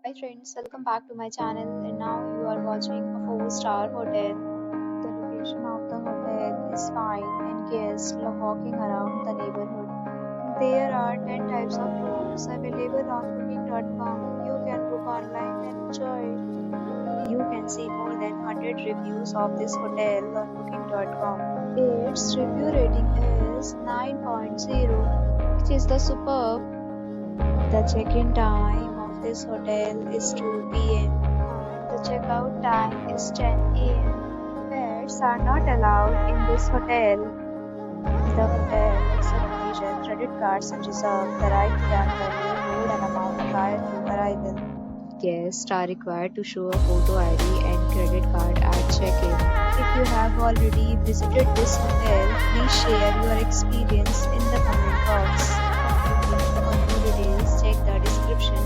Hi friends, welcome back to my channel and now you are watching a 4-star hotel. The location of the hotel is fine and guests love walking around the neighborhood. There are 10 types of rooms available on booking.com. You can book online and enjoy it. You can see more than 100 reviews of this hotel on booking.com. Its review rating is 9.0, which is the superb. The check-in time of this hotel is 2 p.m. and the checkout time is 10 a.m. Pets are not allowed in this hotel. The hotel accepts major credit cards and reserves the right to temporarily hold an amount prior to arrival. Guests are required to show a photo ID and credit card at check-in. If you have already visited this hotel, please share your experience in the comment box. For more details, check the description.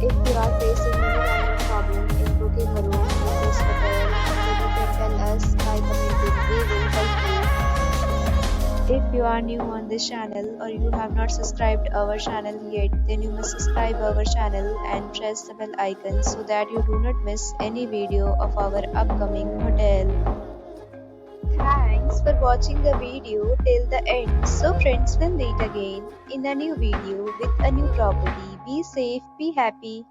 If you are facing any kind of problem in booking a room in this hotel, then you can tell us by commenting. We will help you. If you are new on this channel or you have not subscribed our channel yet, then you must subscribe our channel and press the bell icon so that you do not miss any video of our upcoming hotel. Thanks for watching the video till the end. So friends, will meet again in a new video with a new property. Be safe, be happy.